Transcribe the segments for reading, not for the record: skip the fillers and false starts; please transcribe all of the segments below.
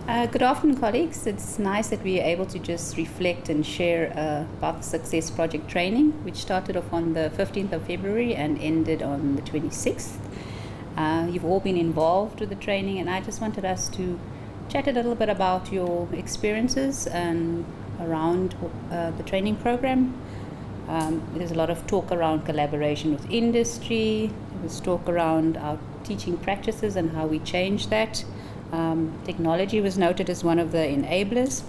Good afternoon, colleagues. It's nice that we are able to just reflect and share about the Success Project training, which started off on the 15th of February and ended on the 26th. You've all been involved with the training, and I just wanted us to chat a little bit about your experiences and around the training program. There's a lot of talk around collaboration with industry. There's talk around our teaching practices and how we change that. Technology was noted as one of the enablers.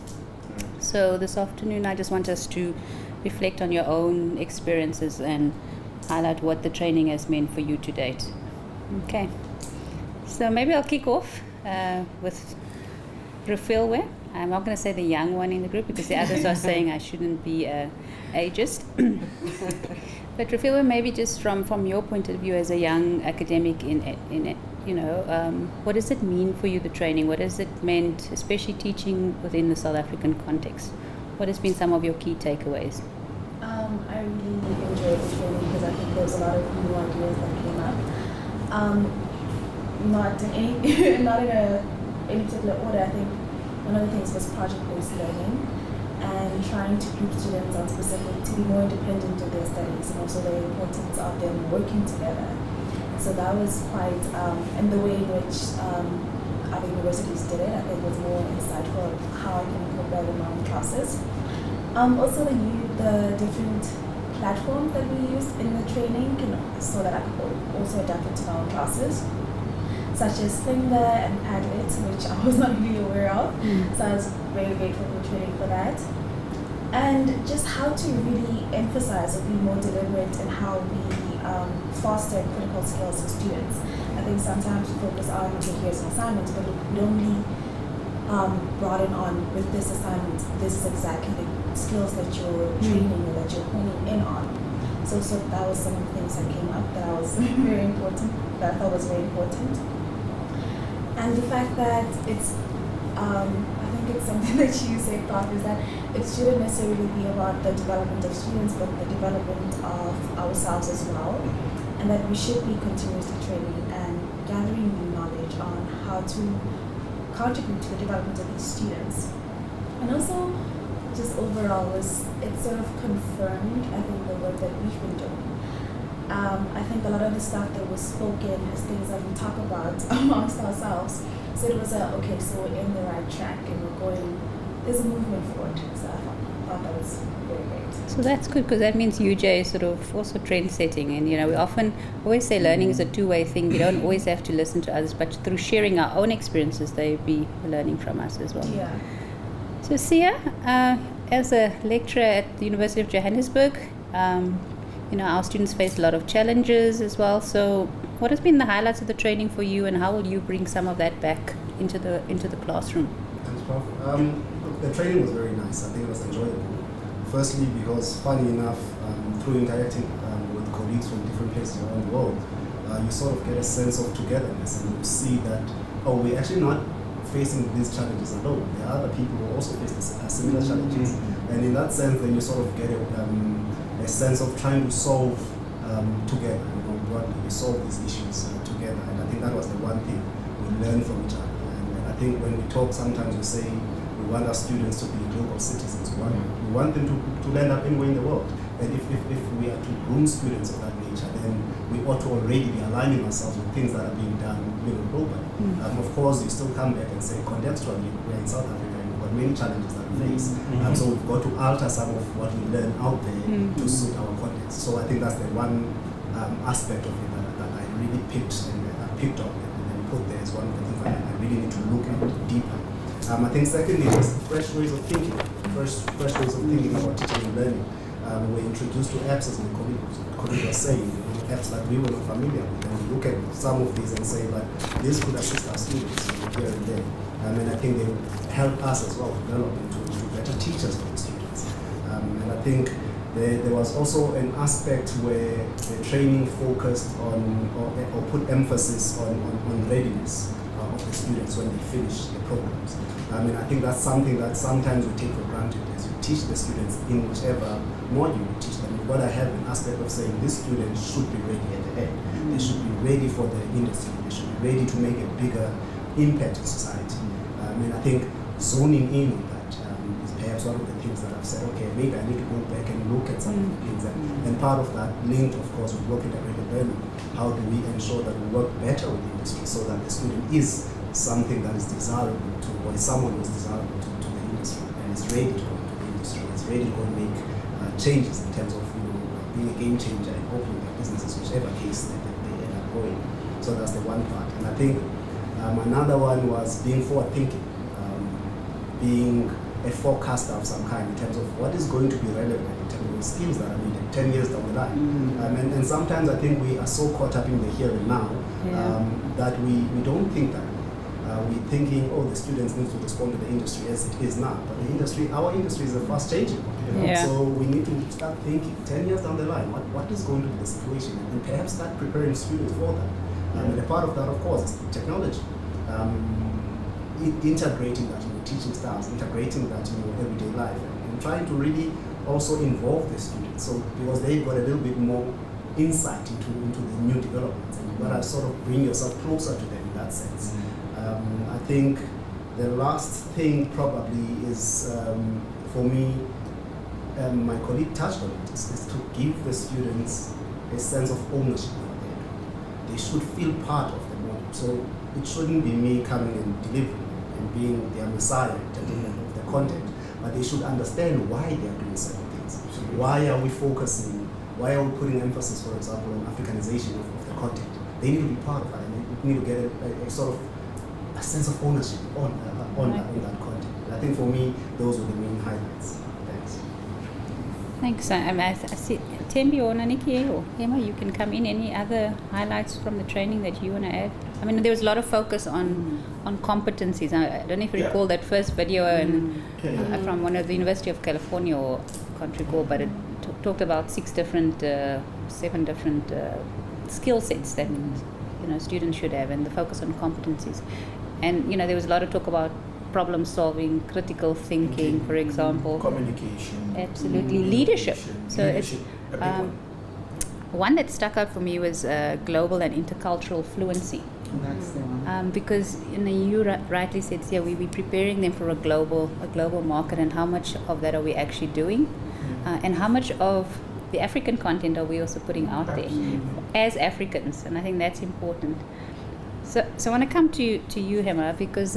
So this afternoon I just want us to reflect on your own experiences and highlight what the training has meant for you to date. Okay, so maybe I'll kick off with Rafilwe. I'm not going to say the young one in the group because the others are saying I shouldn't be ageist. But Rafilwe, maybe just from your point of view as a young academic what does it mean for you, the training? What has it meant, especially teaching within the South African context? What has been some of your key takeaways? I really enjoyed the training because I think there was a lot of new ideas that came up. Not in any particular order. I think one of the things was project-based learning and trying to group students on specific to be more independent of their studies, and also the importance of them working together. So that was quite, and the way in which other universities did it, I think was more insightful of how I can incorporate in my own classes. Also the different platforms that we used in the training so that I could also adapt it to my own classes, such as Finger and Padlet, which I was not really aware of. So I was very grateful for the training for that. And just how to really emphasize or be more deliberate in how we foster critical skills in students. I think sometimes we focus on, okay, here's an assignment, but we don't really broaden on with this assignment, this is exactly the skills that you're training or that you're honing in on. So that was some of the things that came up that I was very important, that I thought was very important. And the fact that it's, I think it's something that you say, Prof, is that it shouldn't necessarily be about the development of students, but the development of ourselves as well. And that we should be continuously training and gathering new knowledge on how to contribute to the development of these students. And also, just overall, it sort of confirmed, I think, the work that we've been doing. I think a lot of the stuff that was spoken is things that we talk about amongst ourselves. So it was okay, so we're in the right track and there's a movement forward. So I thought that was very great. So that's good because that means UJ is sort of also trend setting, and we often always say learning is a two-way thing. We don't always have to listen to others, but through sharing our own experiences, they be learning from us as well. Yeah. So Sia, as a lecturer at the University of Johannesburg, our students face a lot of challenges as well. So what has been the highlights of the training for you, and how will you bring some of that back into the classroom? Thanks, Prof. The training was very nice. I think it was enjoyable. Firstly, because funny enough, through interacting with colleagues from different places around the world, you sort of get a sense of togetherness, and you see that, we're actually not facing these challenges alone. There are other people who also face similar challenges. And in that sense, then you sort of get a sense of trying to solve together, we solve these issues together. And I think that was the one thing we learned from each other. And I think when we talk, sometimes we say we want our students to be global citizens. We want them to land up anywhere in the world. And if we are to groom students of that nature, then we ought to already be aligning ourselves with things that are being done globally. Of course, you still come back and say, contextually, we're in South Africa and we've got many challenges that we face. So we've got to alter some of what we learn out there to suit our context. So I think that's the one aspect of it that I really picked up and put there as one of the things that I really need to look at deeper. I think secondly, was fresh ways of thinking. Fresh ways of thinking about teaching and learning. We're introduced to apps, as my colleague was saying, apps that we were not familiar with. And we look at some of these and say, but this could assist our students here and there. And I think they will help us as well develop into better teachers for the students. And I think there was also an aspect where the training focused on or put emphasis on readiness of the students when they finish the programs. I think that's something that sometimes we take for granted as you teach the students in whichever module you teach them. You've got to have an aspect of saying this student should be ready at the end. They should be ready for the industry. They should be ready to make a bigger impact in society. And I think zoning in on that is perhaps one of the things that I've said, okay, maybe I need to go back and look at some of the things. And part of that linked, of course, with work integrated learning. How do we ensure that we work better with the industry so that the student is something that is desirable to, or is someone who is desirable to the industry and is ready to go into the industry, is ready to go and make changes in terms of being a game changer and opening their businesses, whichever case they end up going. So that's the one part. And I think another one was being forward thinking, being a forecaster of some kind in terms of what is going to be relevant in terms of the skills that are needed 10 years down the line. And sometimes I think we are so caught up in the here and now that we don't think that. We're thinking, oh, the students need to respond to the industry as it is now. But the industry, our industry is a fast changing. So we need to start thinking 10 years down the line, what is going to be the situation? And perhaps start preparing students for that. And a part of that, of course, is technology. Integrating that in teaching styles, integrating that in everyday life, and trying to really also involve the students. So because they've got a little bit more insight into the new developments, and you've got to sort of bring yourself closer to them in that sense. I think the last thing probably is, for me, my colleague touched on it, is to give the students a sense of ownership of what they do. They should feel part of the model. So it shouldn't be me coming and delivering and being their messiah in terms of the content, but they should understand why they are doing certain things. Why are we focusing, why are we putting emphasis, for example, on Africanization of the content? They need to be part of that, and they need to get a sort of a sense of ownership on that content. I think for me, those were the main highlights. Thanks. I see Tembi or Naniki or Emma, you can come in. Any other highlights from the training that you want to add? I mean, there was a lot of focus on competencies. I don't know if you recall that first video from one of the University of California, or I can't recall, but it talked about 7 different skill sets that students should have, and the focus on competencies. And there was a lot of talk about problem solving, critical thinking, for example, communication, absolutely, leadership. So leadership, it's one that stuck out for me was global and intercultural fluency. That's the one. Because you rightly said, we're preparing them for a global market, and how much of that are we actually doing, and how much of the African content are we also putting out there as Africans, and I think that's important. So I want to come to you, Hema, because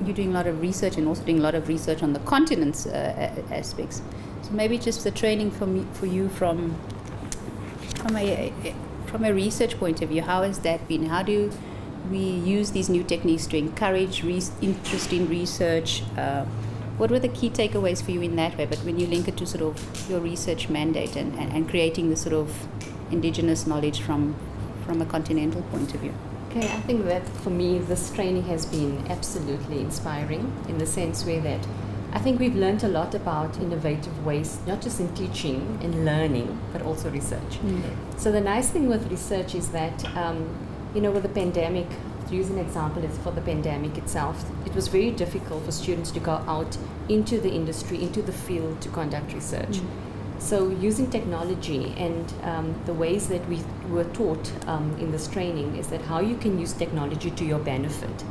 you're doing a lot of research and also doing a lot of research on the continent's aspects. So maybe just the training for you from a research point of view, how has that been? How do we use these new techniques to encourage interest in research? What were the key takeaways for you in that way? But when you link it to sort of your research mandate and creating the sort of indigenous knowledge from a continental point of view. Okay, I think that for me this training has been absolutely inspiring in the sense where that I think we've learned a lot about innovative ways, not just in teaching and learning, but also research. So the nice thing with research is that, with the pandemic, to use an example, is for the pandemic itself, it was very difficult for students to go out into the industry, into the field to conduct research. So using technology and the ways that we were taught in this training is that how you can use technology to your benefit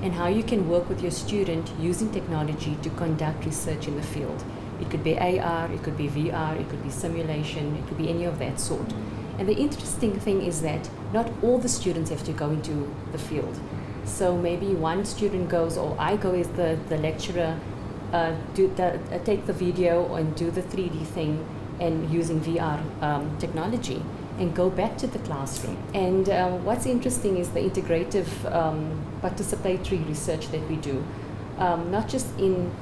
and how you can work with your student using technology to conduct research in the field. It could be AR, it could be VR, it could be simulation, it could be any of that sort. And the interesting thing is that not all the students have to go into the field. So maybe one student goes, or I go as the lecturer, take the video and do the 3D thing and using VR technology and go back to the classroom. And what's interesting is the integrative participatory research that we do, not just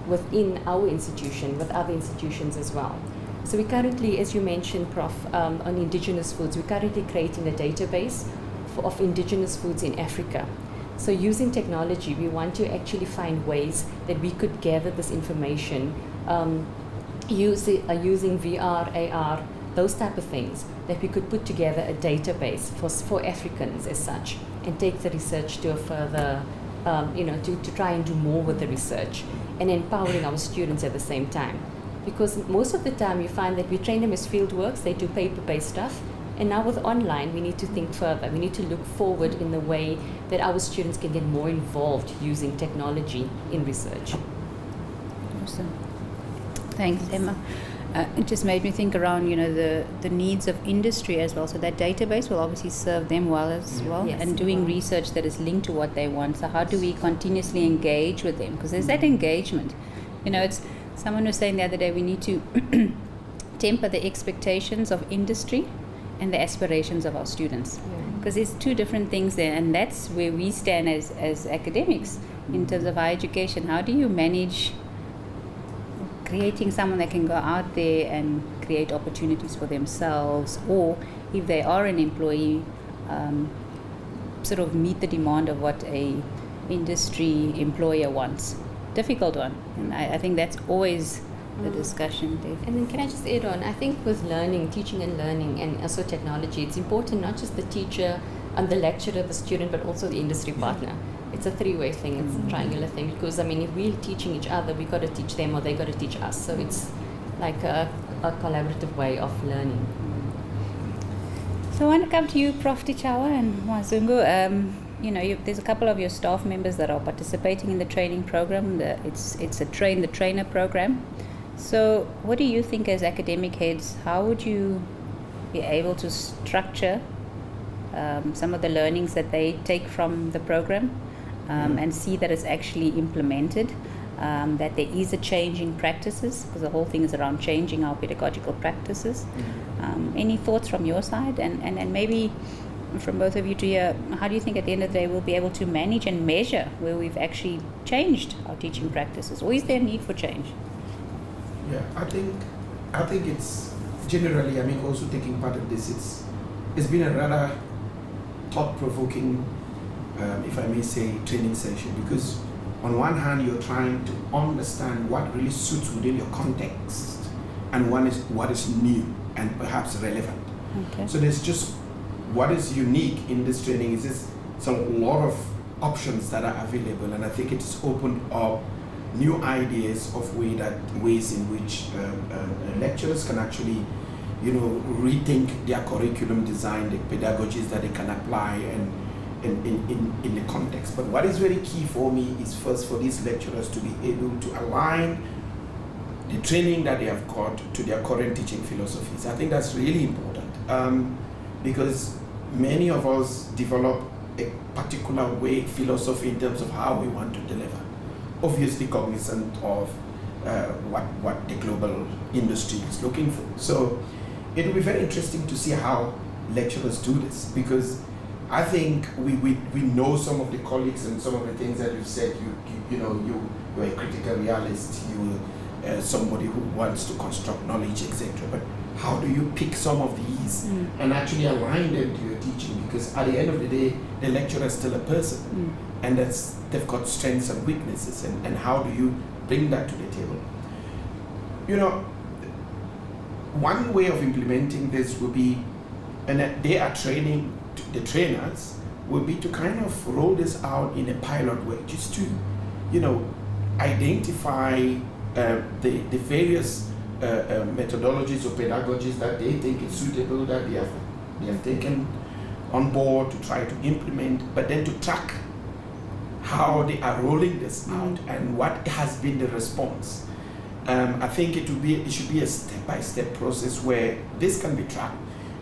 within our institution, with other institutions as well. So we currently, as you mentioned, Prof, on Indigenous foods, we're currently creating a database of Indigenous foods in Africa. So using technology, we want to actually find ways that we could gather this information, using VR, AR, those type of things, that we could put together a database for Africans as such, and take the research to a further, to try and do more with the research, and empowering our students at the same time. Because most of the time you find that we train them as field works, they do paper-based stuff, And now with online, we need to think further. We need to look forward in the way that our students can get more involved using technology in research. Awesome. Thanks, Emma. It just made me think around, the needs of industry as well. So that database will obviously serve them well as well. Yes, and doing research that is linked to what they want. So how do we continuously engage with them? Because there's that engagement. It's someone was saying the other day, we need to temper the expectations of industry and the aspirations of our students. Because there's two different things there, and that's where we stand as academics in terms of higher education. How do you manage creating someone that can go out there and create opportunities for themselves, or if they are an employee, sort of meet the demand of what a industry employer wants? Difficult one, and I think that's always the discussion, Dave. And then can I just add on, I think with learning, teaching and learning, and also technology, it's important not just the teacher and the lecturer, the student, but also the industry partner. It's a three-way thing, it's a triangular thing, because if we're teaching each other, we've got to teach them or they got to teach us. So it's like a collaborative way of learning. So I want to come to you, Prof. Tichawa and Mwazungu. There's a couple of your staff members that are participating in the training program. It's a train the trainer program. So what do you think as academic heads, how would you be able to structure some of the learnings that they take from the program and see that it's actually implemented, that there is a change in practices, because the whole thing is around changing our pedagogical practices. Any thoughts from your side, and maybe from both of you to hear, how do you think at the end of the day we'll be able to manage and measure where we've actually changed our teaching practices, or is there a need for change? Yeah, I think it's generally, also taking part in this, it's been a rather thought-provoking, if I may say, training session, because on one hand you're trying to understand what really suits within your context, and what is new and perhaps relevant. Okay. So there's just what is unique in this training is a lot of options that are available, and I think it's opened up new ideas of ways in which lecturers can actually rethink their curriculum design, the pedagogies that they can apply and in the context. But what is very key for me is first for these lecturers to be able to align the training that they have got to their current teaching philosophies. I think that's really important because many of us develop a particular philosophy in terms of how we want to deliver, obviously cognizant of what the global industry is looking for. So it will be very interesting to see how lecturers do this, because I think we know some of the colleagues and some of the things that you've said. You're a critical realist, you're somebody who wants to construct knowledge, etc. But how do you pick some of these and actually align them to your teaching? Because at the end of the day, the lecturer is still a person, and they've got strengths and weaknesses, and how do you bring that to the table? One way of implementing this would be, and that they are training the trainers, would be to kind of roll this out in a pilot way, just to, identify the various methodologies or pedagogies that they think is suitable, that they have taken on board to try to implement, but then to track how they are rolling this out and what has been the response. I think it should be a step-by-step process where this can be tracked,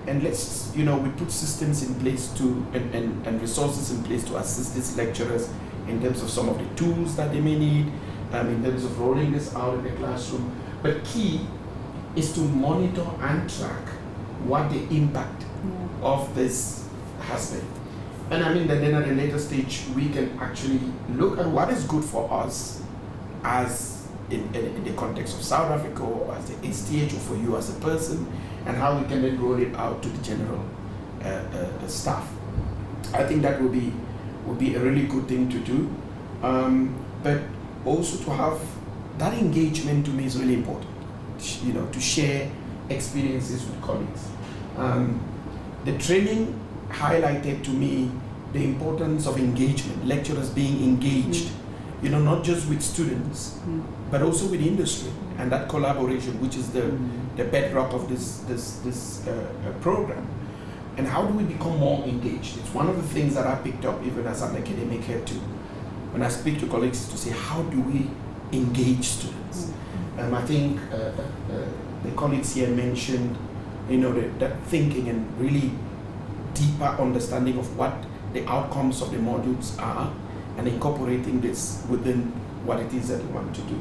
and we put systems in place and resources in place to assist these lecturers in terms of some of the tools that they may need, in terms of rolling this out in the classroom. But key is to monitor and track what the impact of this has been. And then at a later stage, we can actually look at what is good for us as in the context of South Africa, or as the STH, or for you as a person, and how we can then roll it out to the general staff. I think that would be a really good thing to do. But also to have that engagement, to me, is really important. To share experiences with colleagues. The training highlighted to me the importance of engagement, lecturers being engaged, not just with students, but also with industry, and that collaboration, which is the bedrock of this program. And how do we become more engaged? It's one of the things that I picked up even as an academic head too. When I speak to colleagues to say, how do we engage students? I think the colleagues here mentioned, that thinking and really deeper understanding of what the outcomes of the modules are and incorporating this within what it is that we want to do.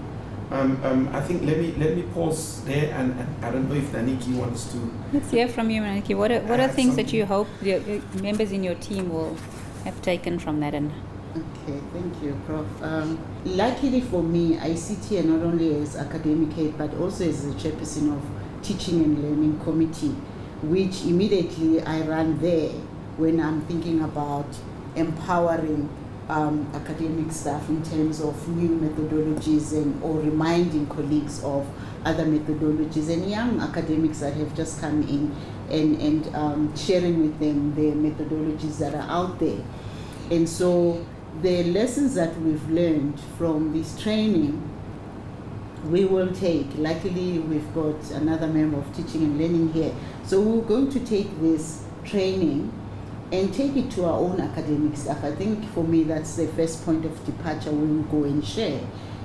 I think let me pause there, and I don't know if Naniki wants to. Let's hear from you, Naniki. What are things that you hope your members in your team will have taken from that? And okay, thank you, Prof. Luckily for me, I sit here not only as academic head but also as the chairperson of Teaching and Learning Committee, which immediately I run there when I'm thinking about empowering academic staff in terms of new methodologies or reminding colleagues of other methodologies and young academics that have just come in and sharing with them the methodologies that are out there. And so the lessons that we've learned from this training, we will take. Luckily, we've got another member of Teaching and Learning here. So we're going to take this training and take it to our own academic staff. I think for me that's the first point of departure. We will go and share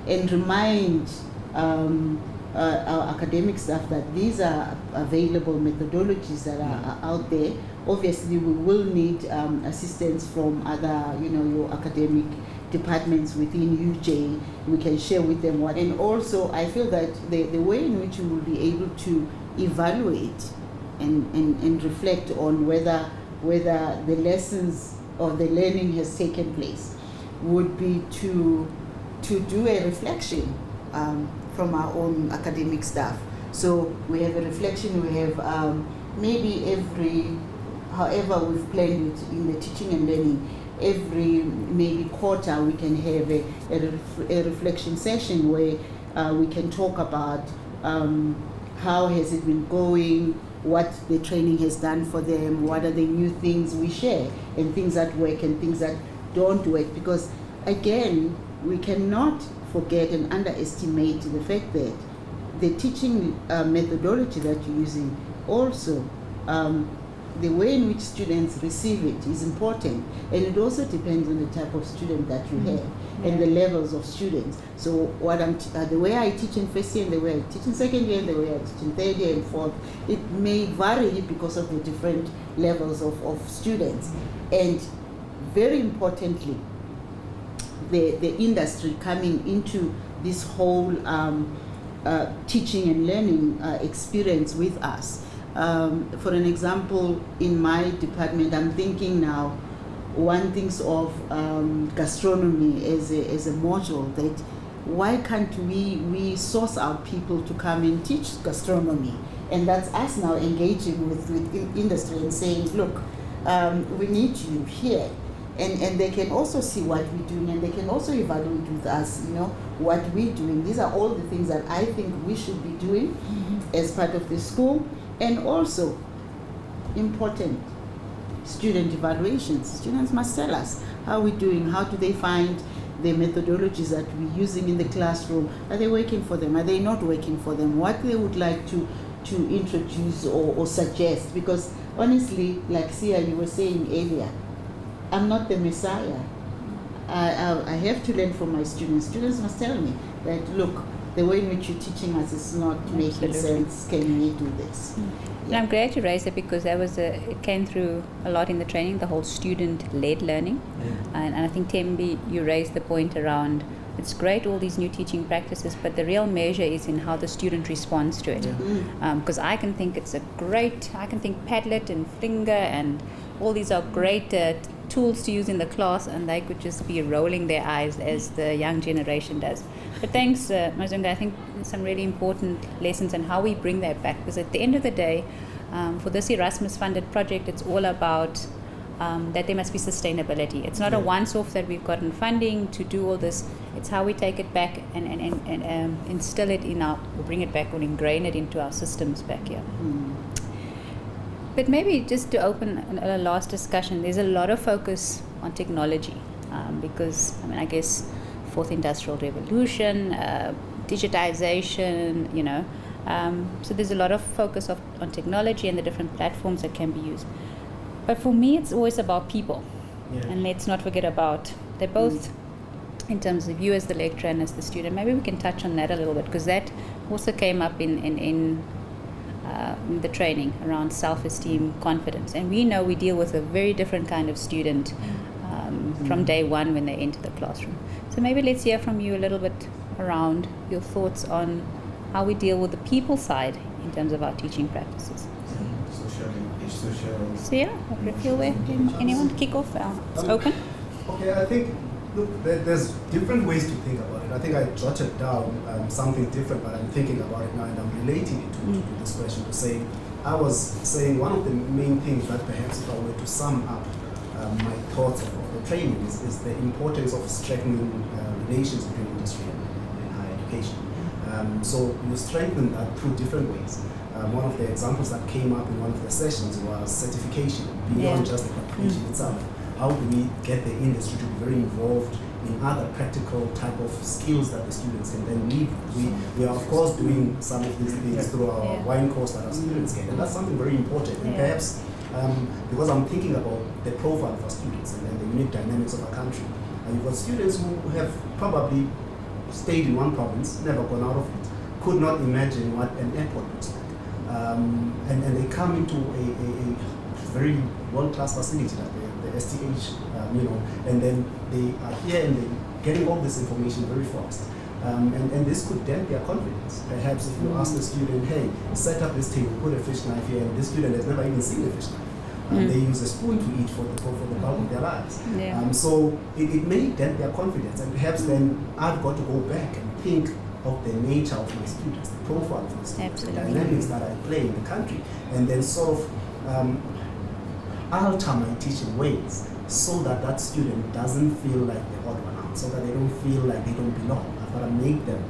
and remind our academic staff that these are available methodologies that are out there. Obviously, we will need assistance from other, your academic departments within UJ. We can share with them what, and also I feel that the way in which we will be able to evaluate and reflect on whether the lessons or the learning has taken place would be to do a reflection from our own academic staff. So we have a reflection, we have maybe however we've planned it in the teaching and learning, every maybe quarter we can have a reflection session where we can talk about how has it been going, what the training has done for them, what are the new things we share, and things that work and things that don't work. Because again, we cannot forget and underestimate the fact that the teaching methodology that you're using also, the way in which students receive it is important, and it also depends on the type of student that you have and the levels of students. So the way I teach in first year and the way I teach in second year and the way I teach in third year and fourth, it may vary because of the different levels of students. And very importantly, the industry coming into this whole teaching and learning experience with us. For an example, in my department, I'm thinking now, one thinks of gastronomy as a module, that why can't we source out people to come and teach gastronomy? And that's us now engaging with industry and saying, look, we need you here. And they can also see what we're doing, and they can also evaluate with us, what we're doing. These are all the things that I think we should be doing as part of the school. And also, important, student evaluations. Students must tell us how we're doing, how do they find the methodologies that we're using in the classroom. Are they working for them? Are they not working for them? What they would like to introduce or suggest. Because honestly, like Sia, you were saying earlier, I'm not the Messiah. I have to learn from my students. Students must tell me that, look, the way in which you're teaching us is not making sense. Can we do this? And I'm glad you raised it, because it came through a lot in the training, the whole student-led learning. And I think, Tembi, you raised the point around, it's great, all these new teaching practices, but the real measure is in how the student responds to it. Because I can think I can think Padlet and Flinger and all these are great tools to use in the class, and they could just be rolling their eyes as the young generation does. But thanks, Mazunga. I think some really important lessons and how we bring that back, because at the end of the day, for this Erasmus-funded project, it's all about that there must be sustainability. It's not a once-off that we've gotten funding to do all this. It's how we take it back and instill it or bring it back or ingrain it into our systems back here. But maybe just to open a last discussion, there's a lot of focus on technology because, I guess, fourth industrial revolution, digitization, so there's a lot of focus on technology and the different platforms that can be used. But for me, it's always about people. Yeah. And let's not forget about, they're both, in terms of you as the lecturer and as the student, maybe we can touch on that a little bit, because that also came up in the training around self-esteem, confidence. And we know we deal with a very different kind of student from day one when they enter the classroom. So maybe let's hear from you a little bit around your thoughts on how we deal with the people side in terms of our teaching practices. So yeah, I feel where anyone kick off? It's open. Okay, I think, look, there's different ways to think about it. I think I jotted down something different, but I'm thinking about it now and I'm relating it to this question to say, I was saying one of the main things that perhaps if I were to sum up my thoughts of the training is the importance of strengthening relations between industry and higher education. So you strengthen that through different ways. One of the examples that came up in one of the sessions was certification, beyond just the qualification itself. How do we get the industry to be very involved in other practical type of skills that the students can then leave? We are of course doing some of these things through our wine course that our students get, and that's something very important. And perhaps because I'm thinking about the profile of our students and the unique dynamics of our country, you've got students who have probably stayed in one province, never gone out of it, could not imagine what an airport looks like. And they come into a very world-class facility like the STH, and then they are here and they're getting all this information very fast. And this could dent their confidence. Perhaps if you ask the student, hey, set up this table, put a fish knife here, and this student has never even seen a fish knife. They use a spoon to eat for the bulk of their lives. So it may dent their confidence, and perhaps then I've got to go back and think of the nature of my students, the profile of my students, the dynamics that I play in the country, and then sort of alter my teaching ways so that that student doesn't feel like the odd one out, so that they don't feel like they don't belong. I've got to make them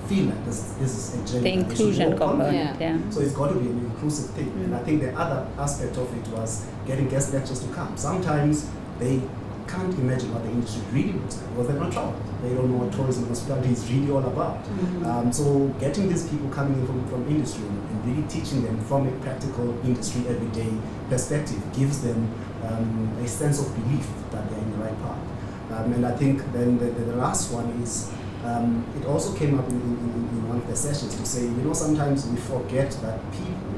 feel like this is a journey. The inclusion component, So it's got to be an inclusive thing. And I think the other aspect of it was getting guest lecturers to come. Sometimes they can't imagine what the industry really looks like because they're not traveled. They don't know what tourism and hospitality is really all about. So getting these people coming in from industry and really teaching them from a practical industry everyday perspective gives them a sense of belief that they're in the right path. And I think then the last one is it also came up in one of the sessions to say, sometimes we forget that people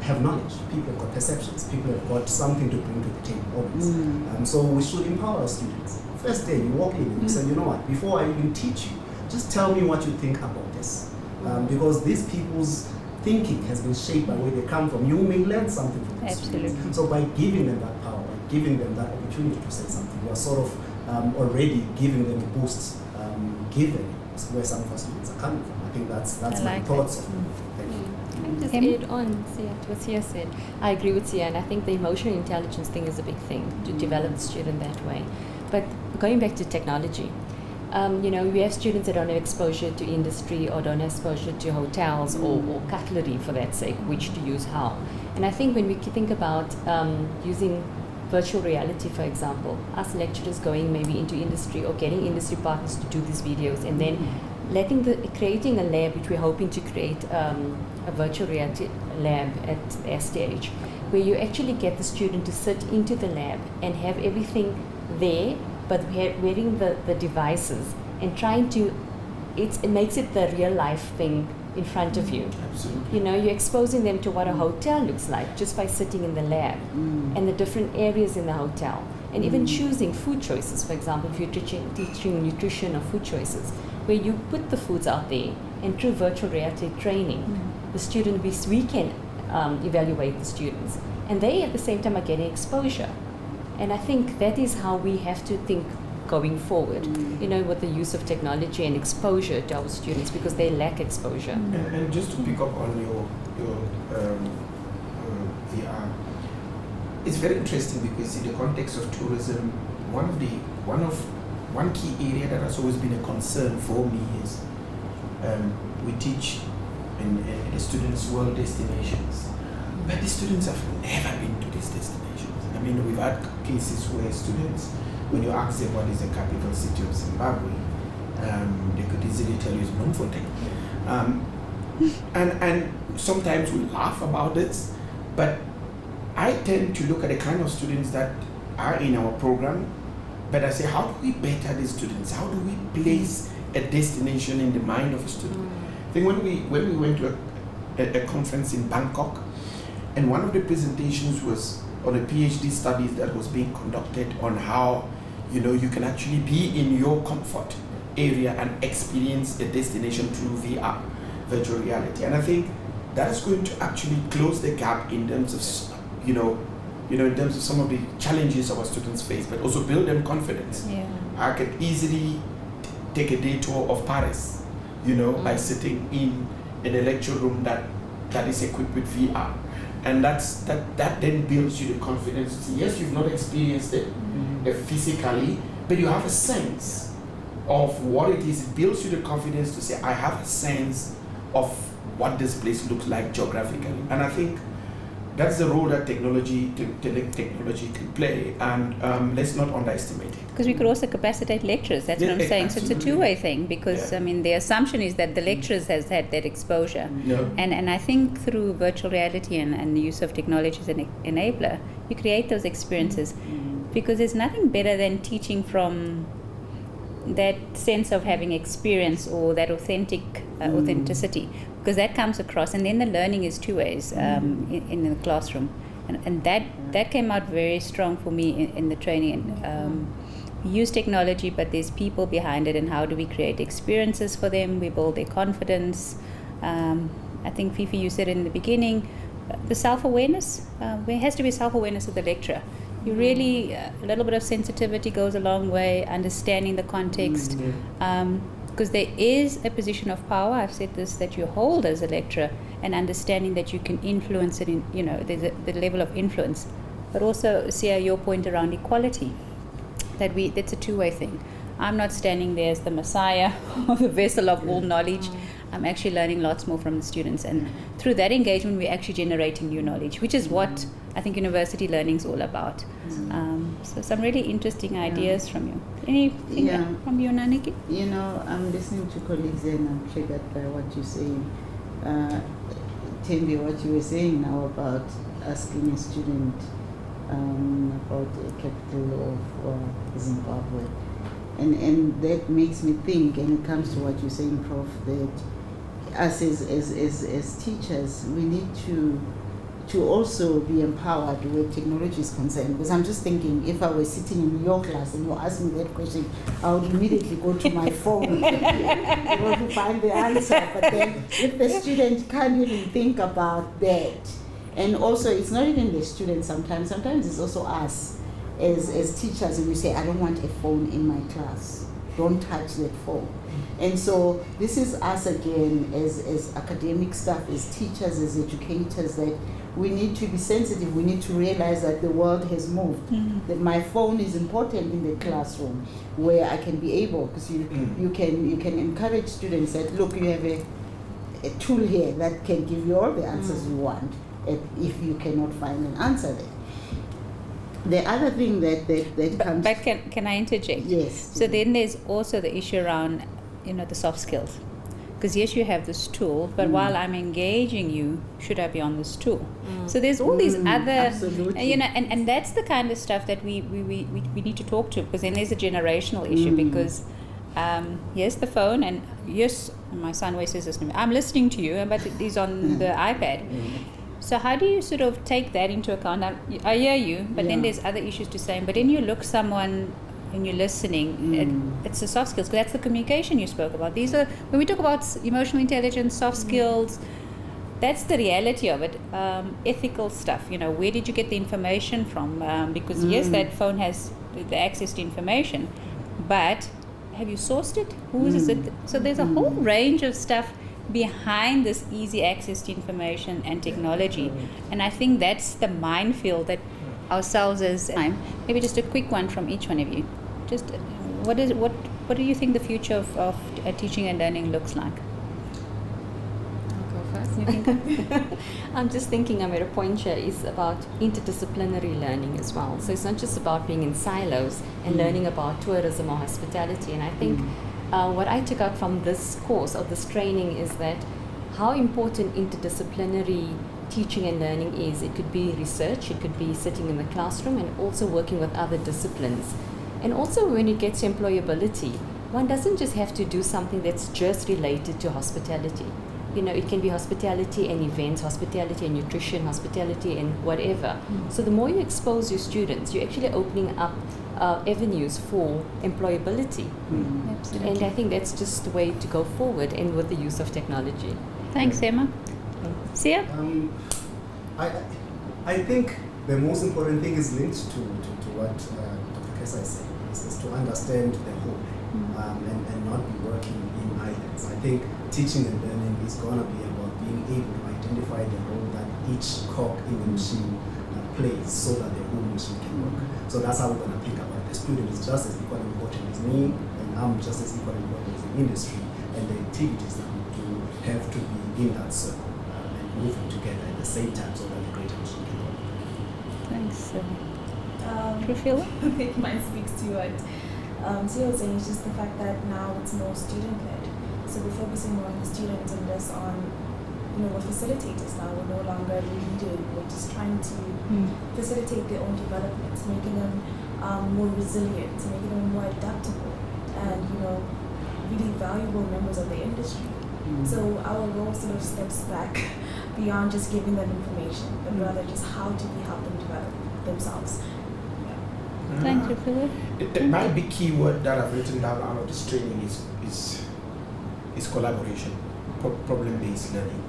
have knowledge, people have got perceptions, people have got something to bring to the table always. So we should empower our students. First day you walk in and you say, you know what, before I even teach you, just tell me what you think about this. Because these people's thinking has been shaped by where they come from. You may learn something from this. Absolutely. So by giving them that power, by giving them that opportunity to say something, you are sort of already giving them a boost, given where some of our students are coming from. I think that's my thoughts of just add on to what Sia said. I agree with Sia, and I think the emotional intelligence thing is a big thing to develop the student that way. But going back to technology, we have students that don't have exposure to industry or don't have exposure to hotels or cutlery for that sake, which to use how. And I think when we think about using virtual reality, for example, us lecturers going maybe into industry or getting industry partners to do these videos and then creating a lab, which we're hoping to create a virtual reality lab at STH, where you actually get the student to sit into the lab and have everything there, but wearing the devices and trying to, it makes it the real life thing in front of you. Absolutely. You're exposing them to what a hotel looks like just by sitting in the lab and the different areas in the hotel. And even choosing food choices, for example, if you're teaching nutrition or food choices, where you put the foods out there and through virtual reality training, the student, we can evaluate the students. And they at the same time are getting exposure. And I think that is how we have to think going forward, with the use of technology and exposure to our students because they lack exposure. And just to pick up on your VR, it's very interesting because in the context of tourism, one key area that has always been a concern for me is we teach in the students' world destinations, but the students have never been to these destinations. I mean, we've had cases where students, when you ask them what is the capital city of Zimbabwe, they could easily tell you it's Bloemfontein. And sometimes we laugh about this, but I tend to look at the kind of students that are in our program, but I say, how do we better these students? How do we place a destination in the mind of a student? I think when we went to a conference in Bangkok, and one of the presentations was on a PhD studies that was being conducted on how, you know, you can actually be in your comfort area and experience a destination through VR, virtual reality. And I think that is going to actually close the gap in terms of, you know, in terms of some of the challenges our students face, but also build them confidence. Yeah. I could easily take a day tour of Paris, you know, by sitting in a lecture room that is equipped with VR. And that then builds you the confidence to say, yes, you've not experienced it physically, but you have a sense of what it is. It builds you the confidence to say, I have a sense of what this place looks like geographically. And I think that's the role that technology can play, and let's not underestimate it. Because we could also capacitate lecturers, that's what I'm saying. So it's a two-way thing, because I mean the assumption is that the lecturers has had that exposure. And I think through virtual reality and the use of technology as an enabler, you create those experiences. Because there's nothing better than teaching from that sense of having experience or that authenticity, because that comes across, and then the learning is two ways in the classroom, and that came out very strong for me in the training. We use technology, but there's people behind it, and how do we create experiences for them? We build their confidence. I think Fifi, you said in the beginning, the self-awareness. There has to be self-awareness of the lecturer. You really, a little bit of sensitivity goes a long way, understanding the context, because there is a position of power, I've said this, that you hold as a lecturer, and understanding that you can influence it in, you know, there's the level of influence. But also, Sia, your point around equality, that's a two-way thing. I'm not standing there as the messiah or the vessel of all knowledge. I'm actually learning lots more from the students, and through that engagement we're actually generating new knowledge, which is what I think university learning is all about. So some really interesting ideas from you. Anything from you, Naniki? You know, I'm listening to colleagues and I'm triggered by what you're saying. Tembi, what you were saying now about asking a student about the capital of Zimbabwe. And that makes me think, and it comes to what you're saying, Prof, that us as teachers, we need to also be empowered where technology is concerned. Because I'm just thinking, if I were sitting in your class and you asked me that question, I would immediately go to my phone to find the answer. But then if the student can't even think about that, and also it's not even the student sometimes it's also us as teachers, and we say, I don't want a phone in my class. Don't touch that phone. And so this is us again as academic staff, as teachers, as educators, that we need to be sensitive. We need to realize that the world has moved. That my phone is important in the classroom, where I can be able, because you can encourage students that, look, you have a tool here that can give you all the answers you want if you cannot find an answer there. The other thing that comes... But can I interject? Yes. So then there's also the issue around, you know, the soft skills. Because yes, you have this tool, but while I'm engaging you, should I be on this tool? So there's all these other... Absolutely. You know, and that's the kind of stuff that we need to talk to, because then there's a generational issue, because yes, the phone, and yes, my son always says this to me, I'm listening to you, but he's on the iPad. So how do you sort of take that into account? I hear you, but then there's other issues to say. But then you look someone and you're listening. It's the soft skills, because that's the communication you spoke about. These are, when we talk about emotional intelligence, soft skills, that's the reality of it. Ethical stuff, you know, where did you get the information from? Because yes, that phone has the access to information, but have you sourced it? Who is it? So there's a whole range of stuff behind this easy access to information and technology, and I think that's the minefield that ourselves as maybe just a quick one from each one of you. Just what do you think the future of teaching and learning looks like? I'll go first. I'm just thinking, I'm at a point here is about interdisciplinary learning as well. So it's not just about being in silos and learning about tourism or hospitality. And I think what I took out from this course or this training is that how important interdisciplinary teaching and learning is. It could be research, it could be sitting in the classroom, and also working with other disciplines. And also when it gets to employability, one doesn't just have to do something that's just related to hospitality. You know, it can be hospitality and events, hospitality and nutrition, hospitality and whatever. So the more you expose your students, you're actually opening up avenues for employability. Absolutely. And I think that's just the way to go forward, and with the use of technology. Thanks, Emma. Sia? I think the most important thing is linked to what Dr. Kesa is saying, is to understand the whole and not be working in islands. I think teaching and learning is going to be about being able to identify the role that each cog in the machine plays so that the whole machine can work. So that's how we're going to think about it. The student is just as equally important as me, and I'm just as equally important as the industry, and the activities that we do have to be in that circle and moving together at the same time so that the greater machine can work. Thanks. Priscilla? I think mine speaks to what Sia was saying. It's just the fact that now it's more student-led. So we're focusing more on the students and less on, we're facilitators now. We're no longer leading. We're just trying to facilitate their own developments, making them more resilient, making them more adaptable, and, really valuable members of the industry. So our role sort of steps back beyond just giving them information, but rather just how do we help them develop themselves. Thank you, Philip. My big key word that I've written down out of this training is collaboration, problem-based learning.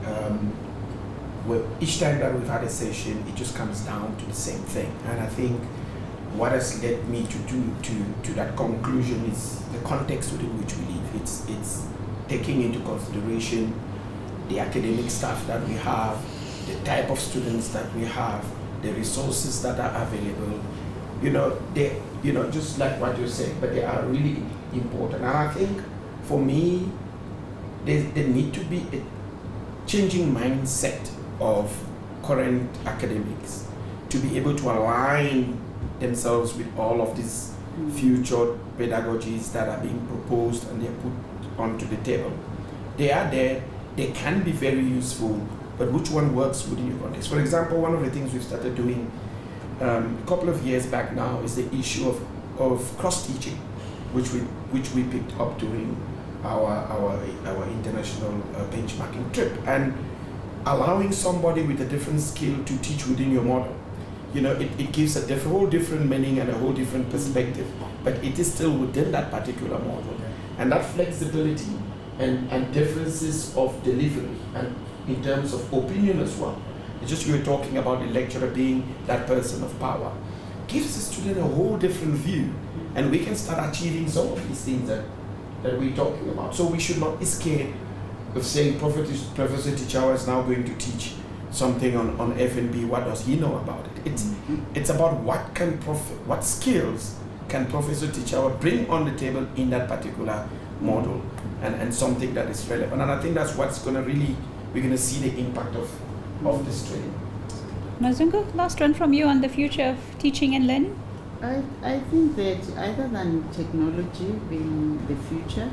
Well, each time that we've had a session, it just comes down to the same thing. And I think what has led me to that conclusion is the context within which we live. It's taking into consideration the academic staff that we have, the type of students that we have, the resources that are available. Just like what you're saying, but they are really important. And I think for me, there need to be a changing mindset of current academics to be able to align themselves with all of these future pedagogies that are being proposed and they're put onto the table. They are there, they can be very useful, but which one works within your context? For example, one of the things we've started doing a couple of years back now is the issue of cross-teaching, which we picked up during our international benchmarking trip, and allowing somebody with a different skill to teach within your model. It gives a whole different meaning and a whole different perspective, but it is still within that particular model. And that flexibility and differences of delivery and in terms of opinion as well. It's just we were talking about the lecturer being that person of power. Gives the student a whole different view, and we can start achieving some of these things that we're talking about. So we should not be scared of saying Professor Tichawa is now going to teach something on F&B. What does he know about it? It's about what skills can Professor Tichawa bring on the table in that particular model, and something that is relevant. And I think that's what's we're going to see the impact of this training. Mazungu, last one from you on the future of teaching and learning. I think that other than technology being the future,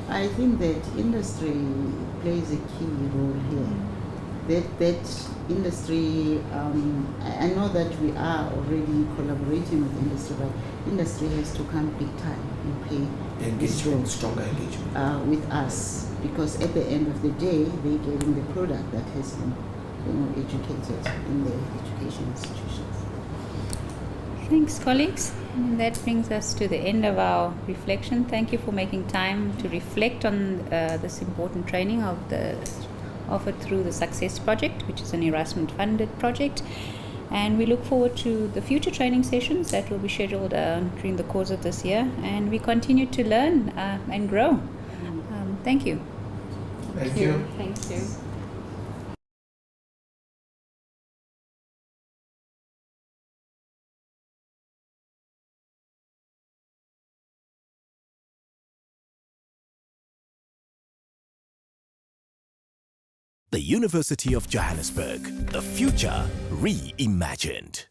I think that industry plays a key role here. That industry, I know that we are already collaborating with industry, but industry has to come big time and play Engagement, stronger engagement. with us, because at the end of the day, they're getting the product that has been educated in the education institutions. Thanks, colleagues. And that brings us to the end of our reflection. Thank you for making time to reflect on this important training offered through the SUCSESS project, which is an Erasmus-funded project. And we look forward to the future training sessions that will be scheduled during the course of this year. And we continue to learn and grow. Thank you. Thank you. Thank you. The University of Johannesburg, the future reimagined.